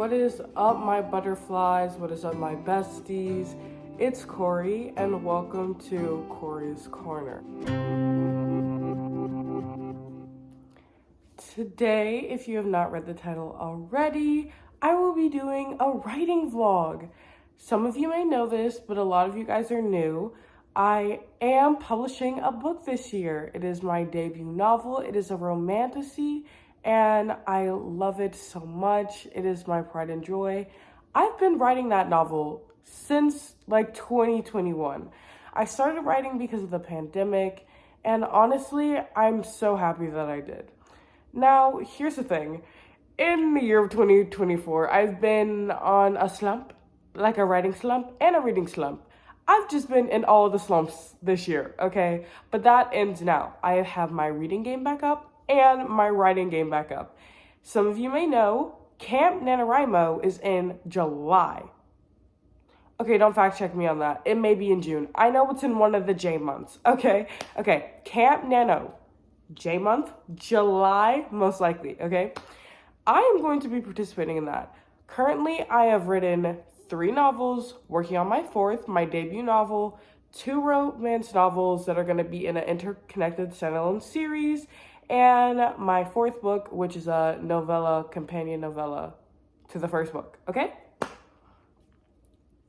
What is up, my butterflies? What is up, my besties? It's Corrie, and welcome to Corrie's Corner. Today, if you have not read the title already, I will be doing a writing vlog. Some of you may know this, but a lot of you guys are new. I am publishing a book this year. It is my debut novel. It is a romantasy, and I love it so much. It is my pride and joy. I've been writing that novel since like 2021. I started writing because of the pandemic, and honestly, I'm so happy that I did. Now, here's the thing. In the year of 2024, I've been on a slump, like a writing slump and a reading slump. I've just been in all of the slumps this year, okay? But that ends now. I have my reading game back up and my writing game back up. Some of you may know Camp NaNoWriMo is in July. Okay, don't fact check me on that. It may be in June. I know it's in one of the J months, okay? Okay, Camp Nano, J month, July, most likely, okay? I am going to be participating in that. Currently, I have written 3 novels, working on my 4th, my debut novel, 2 romance novels that are going to be in an interconnected standalone series, and my 4th book, which is a novella, companion novella to the 1st book, okay?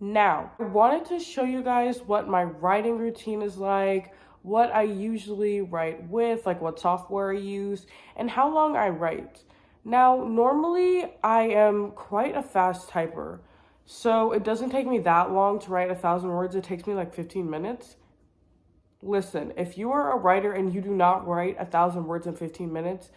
Now, I wanted to show you guys what my writing routine is like, what I usually write with, like what software I use, and how long I write. Now, normally I am quite a fast typer, so it doesn't take me that long to write 1,000 words. It takes me like 15 minutes. Listen, if you are a writer and you do not write 1,000 words in 15 minutes,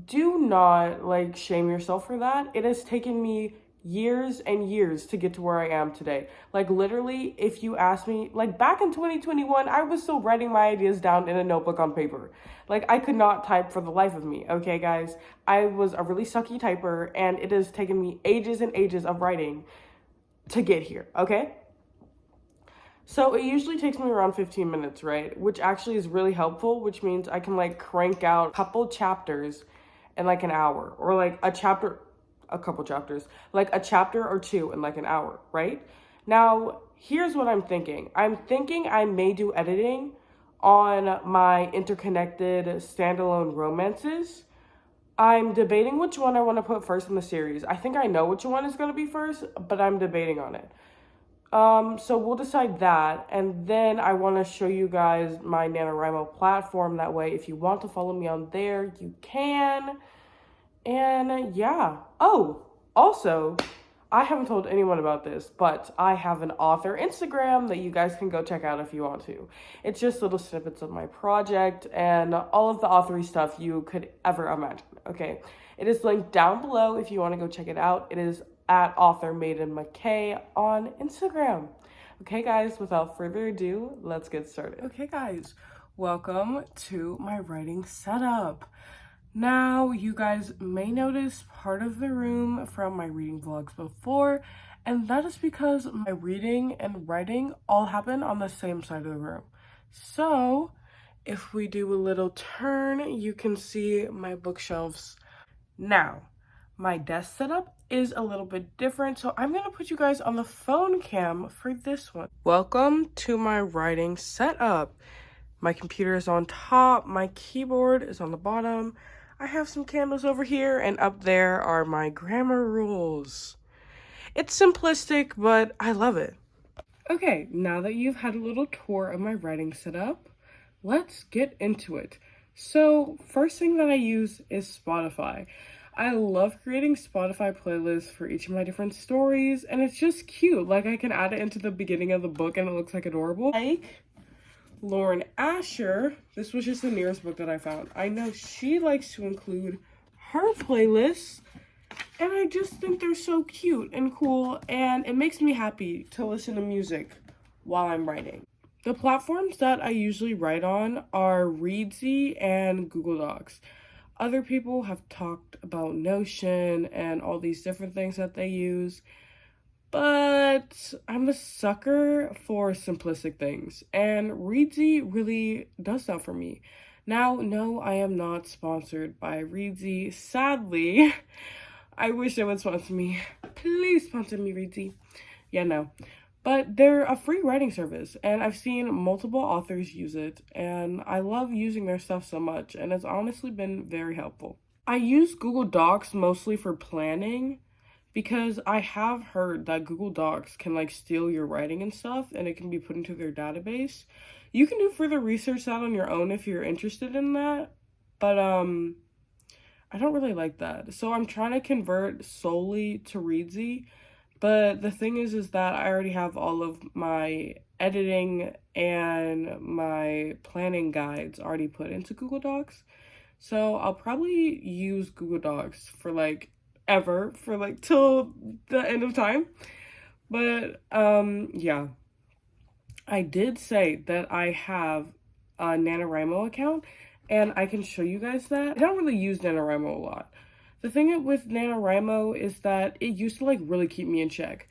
do not like shame yourself for that. It has taken me years and years to get to where I am today. Like literally, if you ask me, like back in 2021, I was still writing my ideas down in a notebook on paper. Like I could not type for the life of me, okay guys? I was a really sucky typer and it has taken me ages and ages of writing to get here, okay? So it usually takes me around 15 minutes, right? Which actually is really helpful, which means I can like crank out a couple chapters in like an hour, or like a couple chapters, like a chapter or 2 in like an hour, right? Now, here's what I'm thinking. I'm thinking I may do editing on my interconnected standalone romances. I'm debating which one I want to put first in the series. I think I know which one is going to be first, but I'm debating on it. So we'll decide that, and then I want to show you guys my NaNoWriMo platform. That way, if you want to follow me on there, you can. And yeah. Oh, also, I haven't told anyone about this, but I have an author Instagram that you guys can go check out if you want to. It's just little snippets of my project and all of the authory stuff you could ever imagine, okay? It is linked down below if you want to go check it out. It is at author Maiden McKay on Instagram. Okay, guys, without further ado, let's get started. Okay, guys, welcome to my writing setup. Now, you guys may notice part of the room from my reading vlogs before, and that is because my reading and writing all happen on the same side of the room. So, if we do a little turn, you can see my bookshelves. Now, my desk setup is a little bit different, so I'm going to put you guys on the phone cam for this one. Welcome to my writing setup. My computer is on top, my keyboard is on the bottom. I have some candles over here, and up there are my grammar rules. It's simplistic, but I love it. Okay, now that you've had a little tour of my writing setup, let's get into it. So, first thing that I use is Spotify. I love creating Spotify playlists for each of my different stories, and it's just cute. Like, I can add it into the beginning of the book, and it looks like adorable. Like Lauren Asher, this was just the nearest book that I found. I know she likes to include her playlists, and I just think they're so cute and cool, and it makes me happy to listen to music while I'm writing. The platforms that I usually write on are Readsy and Google Docs. Other people have talked about Notion and all these different things that they use, but I'm a sucker for simplistic things, and Readsy really does that for me. Now, no, I am not sponsored by Readsy, sadly. I wish they would sponsor me. Please sponsor me, Reedsy. Yeah, no. But they're a free writing service, and I've seen multiple authors use it, and I love using their stuff so much, and it's honestly been very helpful. I use Google Docs mostly for planning because I have heard that Google Docs can like steal your writing and stuff, and it can be put into their database. You can do further research that on your own if you're interested in that, but I don't really like that. So I'm trying to convert solely to Reedsy. But the thing is that I already have all of my editing and my planning guides already put into Google Docs. So I'll probably use Google Docs for like ever, for like till the end of time. But yeah. I did say that I have a NaNoWriMo account, and I can show you guys that. I don't really use NaNoWriMo a lot. The thing with NaNoWriMo is that it used to like really keep me in check.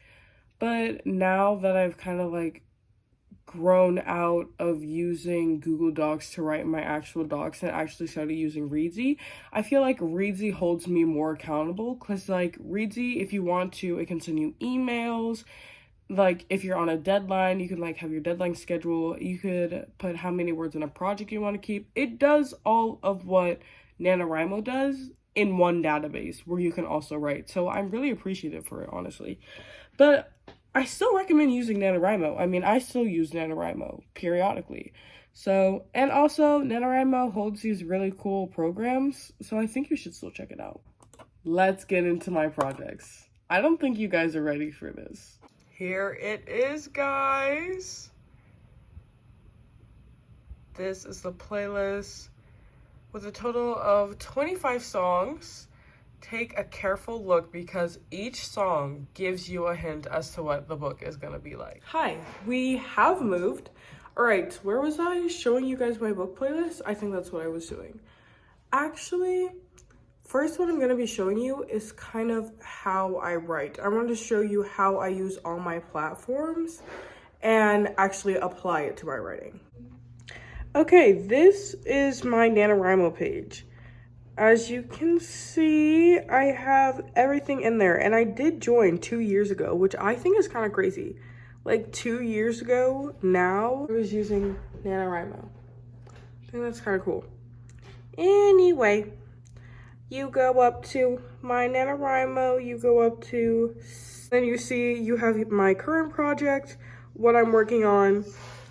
But now that I've kind of like grown out of using Google Docs to write my actual docs and actually started using Reedsy, I feel like Reedsy holds me more accountable, because like Reedsy, if you want to, it can send you emails. Like if you're on a deadline, you can like have your deadline schedule. You could put how many words in a project you want to keep. It does all of what NaNoWriMo does in one database where you can also write. So I'm really appreciative for it, honestly. But I still recommend using NaNoWriMo. I mean, I still use NaNoWriMo periodically. So, and also NaNoWriMo holds these really cool programs, so I think you should still check it out. Let's get into my projects. I don't think you guys are ready for this. Here it is, guys. This is the playlist with a total of 25 songs. Take a careful look because each song gives you a hint as to what the book is gonna be like. Hi, we have moved. All right, where was I showing you guys my book playlist? I think that's what I was doing. Actually, first what I'm gonna be showing you is kind of how I write. I want to show you how I use all my platforms and actually apply it to my writing. Okay, this is my NaNoWriMo page. As you can see, I have everything in there, and I did join 2 years ago, which I think is kind of crazy. Like 2 years ago now, I was using NaNoWriMo. I think that's kind of cool. Anyway, you go up to my NaNoWriMo, you go up to, then you see you have my current project, what I'm working on,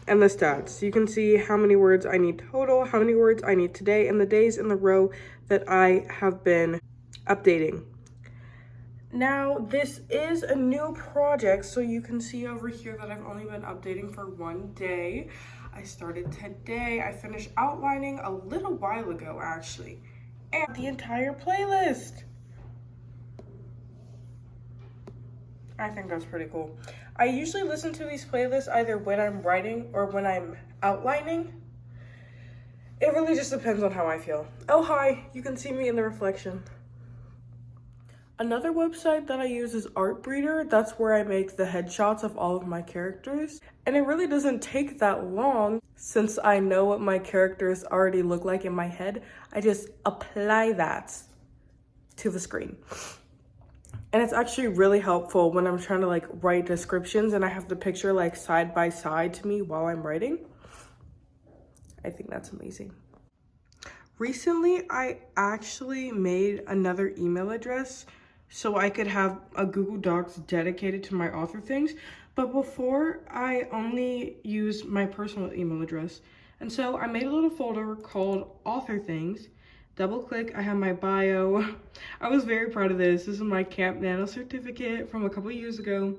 and the stats. You can see how many words I need total, how many words I need today, and the days in the row that I have been updating. Now, this is a new project, so you can see over here that I've only been updating for 1 day. I started today. I finished outlining a little while ago, actually. And the entire playlist. I think that's pretty cool. I usually listen to these playlists either when I'm writing or when I'm outlining. It really just depends on how I feel. Oh, hi, you can see me in the reflection. Another website that I use is Artbreeder. That's where I make the headshots of all of my characters. And it really doesn't take that long since I know what my characters already look like in my head. I just apply that to the screen. And it's actually really helpful when I'm trying to like write descriptions and I have the picture like side by side to me while I'm writing. I think that's amazing. Recently, I actually made another email address so I could have a Google Docs dedicated to my author things. But before, I only used my personal email address. And so I made a little folder called Author Things. Double click, I have my bio. I was very proud of this. This is my Camp Nano certificate from a couple years ago.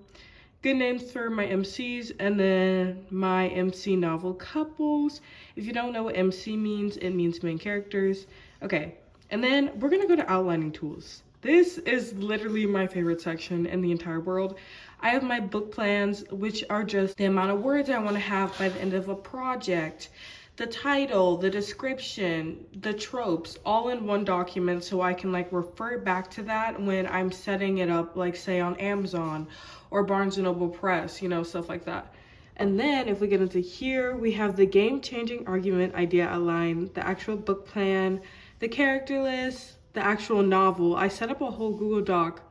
Good names for my MCs, and then my MC novel couples. If you don't know what MC means, it means main characters. Okay, and then we're gonna go to outlining tools. This is literally my favorite section in the entire world. I have my book plans, which are just the amount of words I want to have by the end of a project, the title, the description, the tropes, all in one document, so I can like refer back to that when I'm setting it up, like say on Amazon or Barnes & Noble Press, you know, stuff like that. And then if we get into here, we have the game-changing argument idea outline, the actual book plan, the character list, the actual novel. I set up a whole Google Doc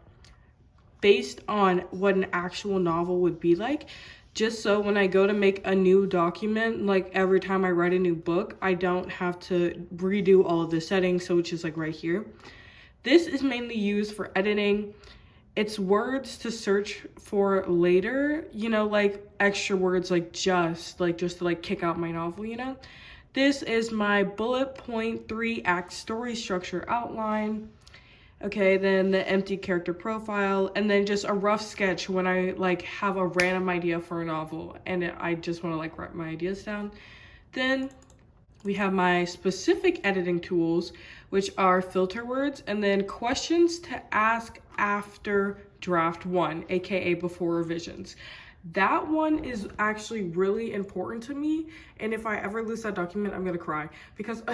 based on what an actual novel would be like, just so when I go to make a new document, like every time I write a new book, I don't have to redo all of the settings, so which is like right here. This is mainly used for editing. It's words to search for later, you know, like extra words like just to like kick out my novel, you know. This is my bullet point 3-act story structure outline. Okay, then the empty character profile, and then just a rough sketch when I like have a random idea for a novel and I just want to like write my ideas down. Then we have my specific editing tools, which are filter words and then questions to ask after draft 1, aka before revisions. That one is actually really important to me, and if I ever lose that document, I'm gonna cry because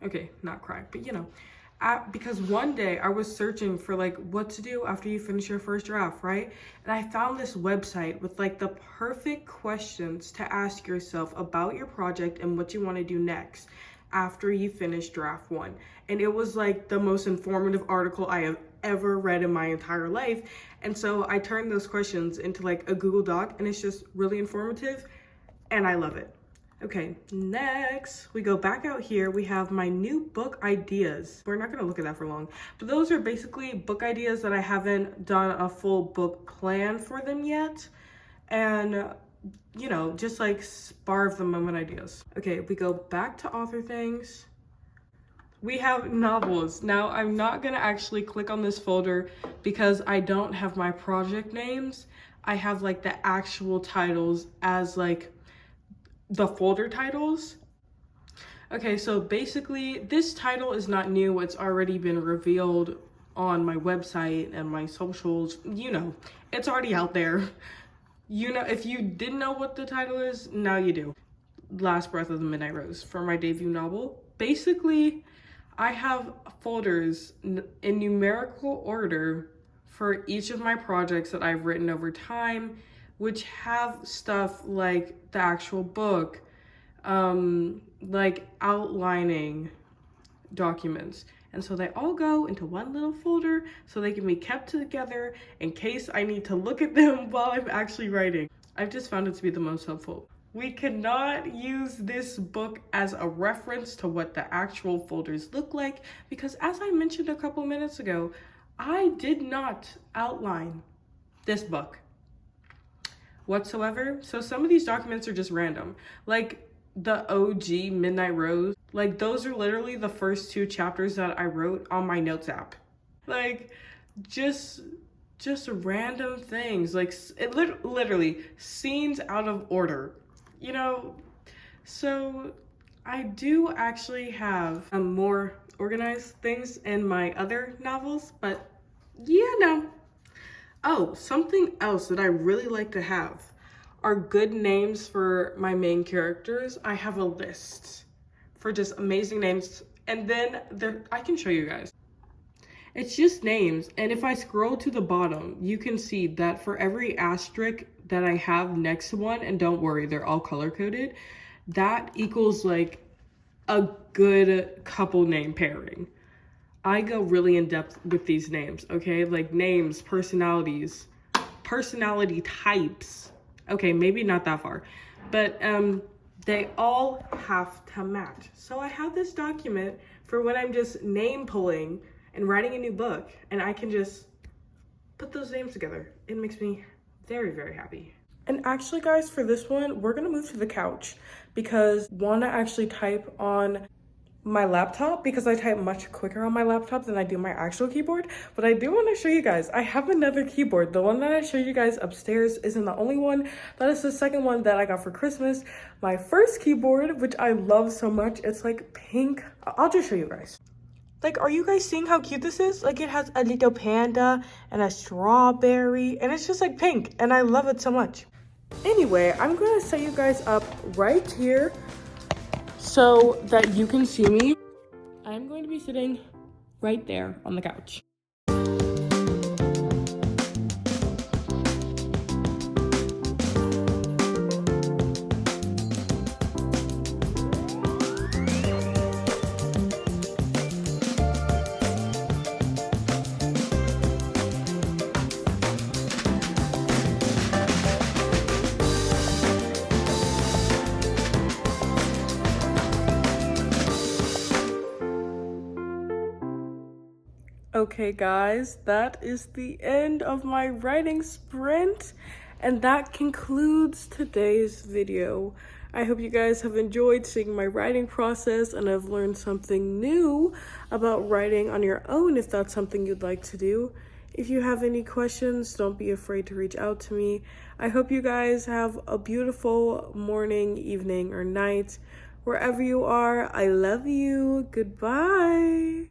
okay, not cry, but you know, because one day I was searching for like what to do after you finish your first draft, right? And I found this website with like the perfect questions to ask yourself about your project and what you want to do next after you finish draft 1. And it was like the most informative article I have ever read in my entire life. And so I turned those questions into like a Google Doc, and it's just really informative and I love it. Okay, next we go back out here. We have my new book ideas. We're not gonna look at that for long, but those are basically book ideas that I haven't done a full book plan for them yet. And you know, just like spur of the moment ideas. Okay, we go back to author things. We have novels. Now I'm not gonna actually click on this folder because I don't have my project names. I have like the actual titles as like the folder titles. Okay, so basically this title is not new. It's already been revealed on my website and my socials. You know, it's already out there. You know, if you didn't know what the title is, now you do. Last Breath of the Midnight Rose for my debut novel. Basically, I have folders in numerical order for each of my projects that I've written over time, which have stuff like the actual book, like outlining documents. And so they all go into one little folder so they can be kept together in case I need to look at them while I'm actually writing. I've just found it to be the most helpful. We cannot use this book as a reference to what the actual folders look like because, as I mentioned a couple minutes ago, I did not outline this book whatsoever. So some of these documents are just random. Like the OG Midnight Rose, like those are literally the first 2 chapters that I wrote on my notes app. Like just random things, like it literally scenes out of order, you know. So I do actually have more organized things in my other novels, but yeah, no. Oh, something else that I really like to have are good names for my main characters. I have a list for just amazing names, and then I can show you guys. It's just names, and if I scroll to the bottom, you can see that for every asterisk that I have next to one, and don't worry, they're all color-coded, that equals like a good couple name pairing. I go really in depth with these names, okay? Like names, personalities, personality types. Okay, maybe not that far, but they all have to match. So I have this document for when I'm just name pulling and writing a new book, and I can just put those names together. It makes me very, very happy. And actually, guys, for this one, we're gonna move to the couch because I wanna actually type on my laptop because I type much quicker on my laptop than I do my actual keyboard. But I do want to show you guys, I have another keyboard. The one that I showed you guys upstairs isn't the only one. That is the second one that I got for Christmas. My first keyboard, which I love so much, it's like pink. I'll just show you guys. Like, are you guys seeing how cute this is? Like, it has a little panda and a strawberry, and it's just like pink, and I love it so much. Anyway, I'm gonna set you guys up right here so that you can see me. I'm going to be sitting right there on the couch. Okay, guys, that is the end of my writing sprint, and that concludes today's video. I hope you guys have enjoyed seeing my writing process and have learned something new about writing on your own if that's something you'd like to do. If you have any questions, don't be afraid to reach out to me. I hope you guys have a beautiful morning, evening, or night. Wherever you are, I love you. Goodbye.